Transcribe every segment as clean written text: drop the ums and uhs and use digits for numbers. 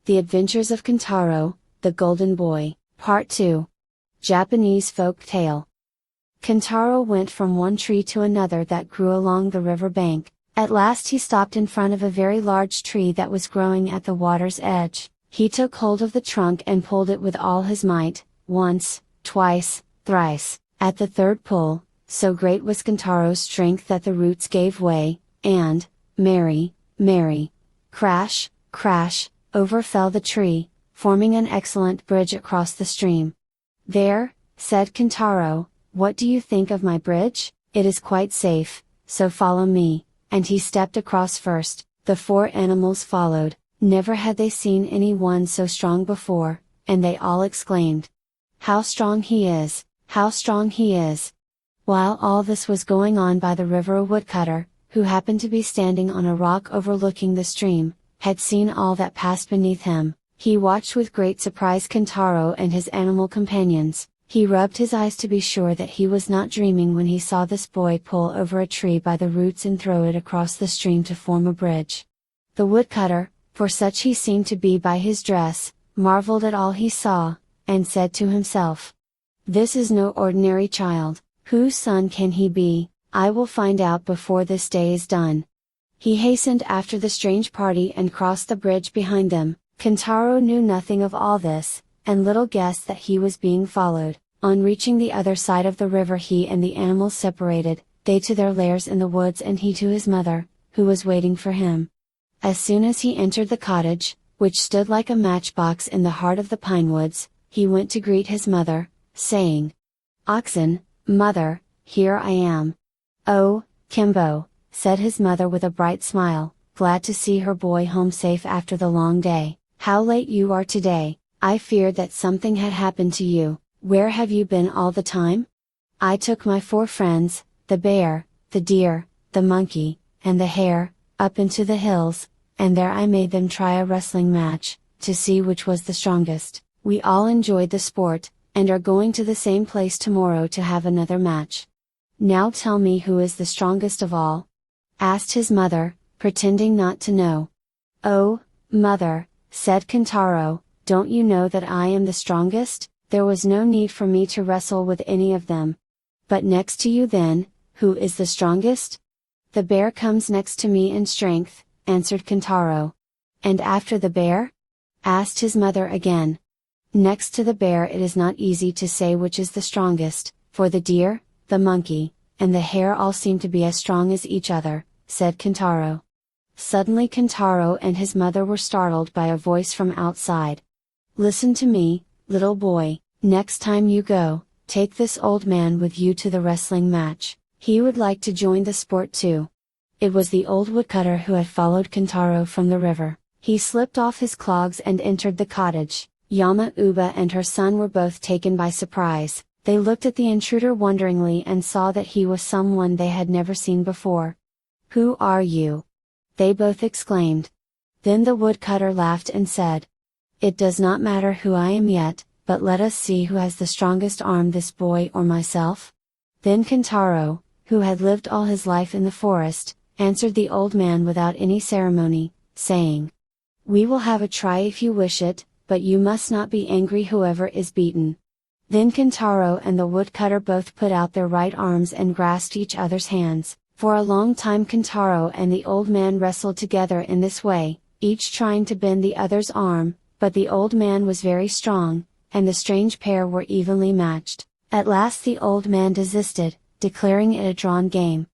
The Adventures of Kintaro, the Golden Boy, Part 2. Japanese Folk Tale. Kintaro went from one tree to another that grew along the river bank. At last he stopped in front of a very large tree that was growing at the water's edge. He took hold of the trunk and pulled it with all his might, once, twice, thrice. At the third pull, so great was Kintaro's strength that the roots gave way, and, Mary, crash, crash, over fell the tree, forming an excellent bridge across the stream. "There," said Kintaro, "what do you think of my bridge? It is quite safe, so follow me," and he stepped across first. The four animals followed. Never had they seen any one so strong before, and they all exclaimed, "How strong he is! How strong he is!" While all this was going on by the river, a woodcutter, who happened to be standing on a rock overlooking the stream, had seen all that passed beneath him. He watched with great surprise Kintaro and his animal companions. He rubbed his eyes to be sure that he was not dreaming when he saw this boy pull over a tree by the roots and throw it across the stream to form a bridge. The woodcutter, for such he seemed to be by his dress, marveled at all he saw, and said to himself, "This is no ordinary child. Whose son can he be? I will find out before this day is done." He hastened after the strange party and crossed the bridge behind them. Kintaro knew nothing of all this, and little guessed that he was being followed. On reaching the other side of the river, he and the animals separated, they to their lairs in the woods and he to his mother, who was waiting for him. As soon as he entered the cottage, which stood like a matchbox in the heart of the pine woods, he went to greet his mother, saying, "Oxen, mother, here I am." "Oh, Kimbo," said his mother with a bright smile, glad to see her boy home safe after the long day. "How late you are today! I feared that something had happened to you. Where have you been all the time?" "I took my four friends, the bear, the deer, the monkey, and the hare, up into the hills, and there I made them try a wrestling match, to see which was the strongest. We all enjoyed the sport, and are going to the same place tomorrow to have another match. Now tell me who is the strongest of all?" asked his mother, pretending not to know. "Oh, mother," said Kintaro, "don't you know that I am the strongest? There was no need for me to wrestle with any of them." "But next to you then, who is the strongest?" "The bear comes next to me in strength," answered Kintaro. "And after the bear?" asked his mother again. "Next to the bear it is not easy to say which is the strongest, for the deer, the monkey, and the hare all seem to be as strong as each other," said Kintaro. Suddenly Kintaro and his mother were startled by a voice from outside. "Listen to me, little boy, next time you go, take this old man with you to the wrestling match. He would like to join the sport too." It was the old woodcutter who had followed Kintaro from the river. He slipped off his clogs and entered the cottage. Yama-uba and her son were both taken by surprise. They looked at the intruder wonderingly and saw that he was someone they had never seen before. "Who are you?" they both exclaimed. Then the woodcutter laughed and said, "It does not matter who I am yet, but let us see who has the strongest arm, this boy or myself." Then Kintaro, who had lived all his life in the forest, answered the old man without any ceremony, saying, "We will have a try if you wish it, but you must not be angry whoever is beaten." Then Kintaro and the woodcutter both put out their right arms and grasped each other's hands. For a long time Kintaro and the old man wrestled together in this way, each trying to bend the other's arm, but the old man was very strong, and the strange pair were evenly matched. At last the old man desisted, declaring it a drawn game.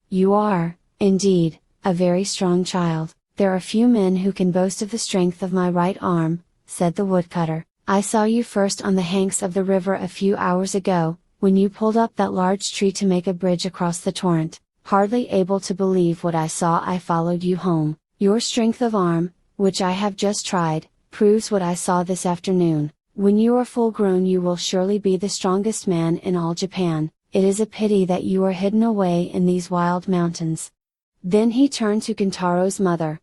"You are, indeed, a very strong child. There are few men who can boast of the strength of my right arm," said the woodcutter. "I saw you first on the hanks of the river a few hours ago, when you pulled up that large tree to make a bridge across the torrent. Hardly able to believe what I saw, I followed you home. Your strength of arm, which I have just tried, proves what I saw this afternoon. When you are full grown you will surely be the strongest man in all Japan. It is a pity that you are hidden away in these wild mountains." Then he turned to Kintaro's mother.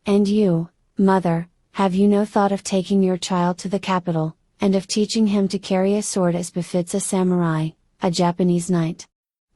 "And you, mother, have you no thought of taking your child to the capital, and of teaching him to carry a sword as befits a samurai, a Japanese knight?"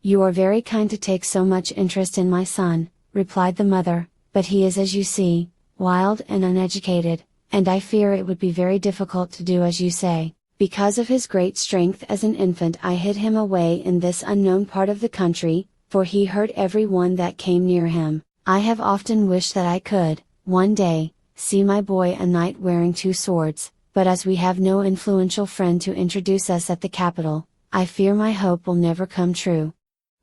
"You are very kind to take so much interest in my son," replied the mother, "but he is, as you see, wild and uneducated, and I fear it would be very difficult to do as you say. Because of his great strength as an infant I hid him away in this unknown part of the country, for he hurt every one that came near him. I have often wished that I could, one day, see my boy a knight wearing two swords, but as we have no influential friend to introduce us at the capital, I fear my hope will never come true.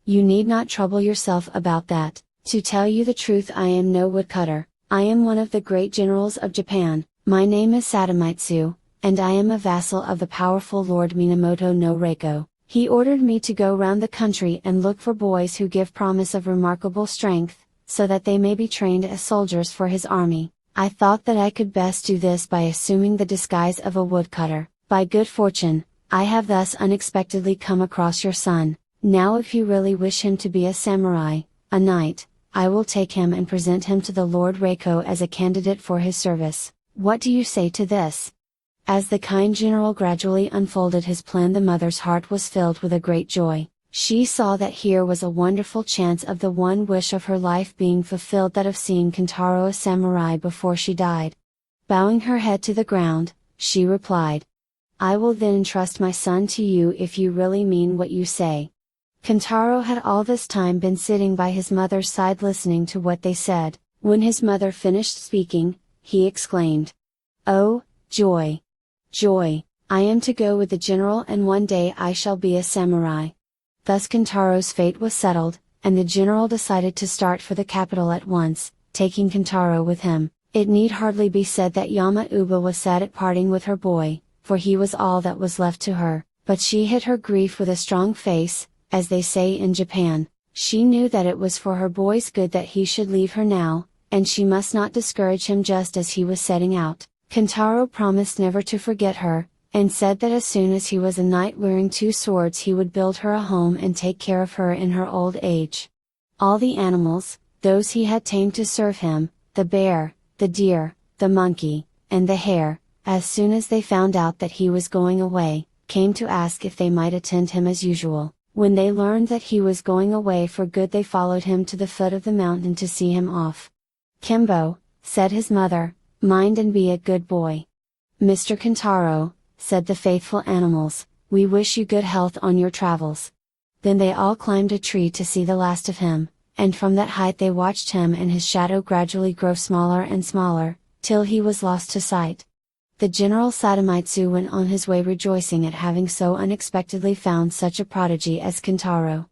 You need not trouble yourself about that. To tell you the truth, I am no woodcutter. I am one of the great generals of Japan. My name is Sadamitsu, and I am a vassal of the powerful Lord Minamoto no Reiko. He ordered me to go round the country and look for boys who give promise of remarkable strength, so that they may be trained as soldiers for his army. I thought that I could best do this by assuming the disguise of a woodcutter. By good fortune, I have thus unexpectedly come across your son. Now if you really wish him to be a samurai, a knight, I will take him and present him to the Lord Reiko as a candidate for his service. What do you say to this? As the kind general gradually unfolded his plan, the mother's heart was filled with a great joy. She saw that here was a wonderful chance of the one wish of her life being fulfilled, that of seeing Kintaro a samurai before she died. Bowing her head to the ground, she replied, "I will then entrust my son to you if you really mean what you say." Kintaro had all this time been sitting by his mother's side listening to what they said. When his mother finished speaking, he exclaimed, "Oh, joy! Joy! I am to go with the general, and one day I shall be a samurai." Thus Kintaro's fate was settled, and the general decided to start for the capital at once, taking Kintaro with him. It need hardly be said that Yama Uba was sad at parting with her boy, for he was all that was left to her, but she hid her grief with a strong face, as they say in Japan. She knew that it was for her boy's good that he should leave her now, and she must not discourage him just as he was setting out. Kintaro promised never to forget her, and said that as soon as he was a knight wearing two swords he would build her a home and take care of her in her old age. All the animals, those he had tamed to serve him, the bear, the deer, the monkey, and the hare, as soon as they found out that he was going away, came to ask if they might attend him as usual. When they learned that he was going away for good, they followed him to the foot of the mountain to see him off. "Kimbo," said his mother, "mind and be a good boy." "Mr. Kintaro," said the faithful animals, "we wish you good health on your travels." Then they all climbed a tree to see the last of him, and from that height they watched him and his shadow gradually grow smaller and smaller, till he was lost to sight. The General Sadamitsu went on his way rejoicing at having so unexpectedly found such a prodigy as Kintaro.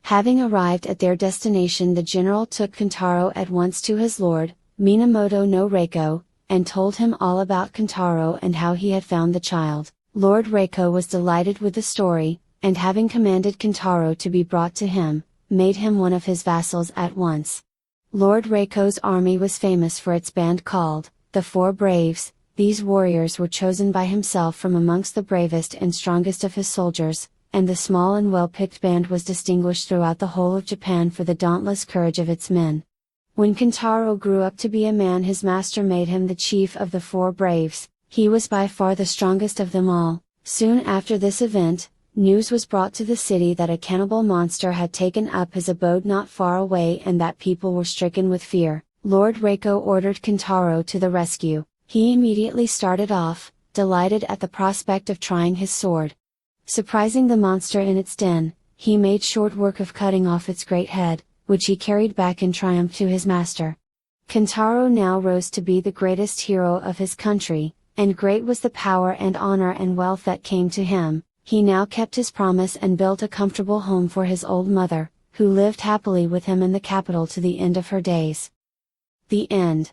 Having arrived at their destination, the general took Kintaro at once to his lord, Minamoto no Reiko, and told him all about Kintaro and how he had found the child. Lord Reiko was delighted with the story, and having commanded Kintaro to be brought to him, made him one of his vassals at once. Lord Reiko's army was famous for its band called, the Four Braves. These warriors were chosen by himself from amongst the bravest and strongest of his soldiers, and the small and well-picked band was distinguished throughout the whole of Japan for the dauntless courage of its men. When Kintaro grew up to be a man, his master made him the chief of the Four Braves. He was by far the strongest of them all. Soon after this event, news was brought to the city that a cannibal monster had taken up his abode not far away and that people were stricken with fear. Lord Reiko ordered Kintaro to the rescue. He immediately started off, delighted at the prospect of trying his sword. Surprising the monster in its den, he made short work of cutting off its great head, which he carried back in triumph to his master. Kintaro now rose to be the greatest hero of his country, and great was the power and honor and wealth that came to him. He now kept his promise and built a comfortable home for his old mother, who lived happily with him in the capital to the end of her days. The end.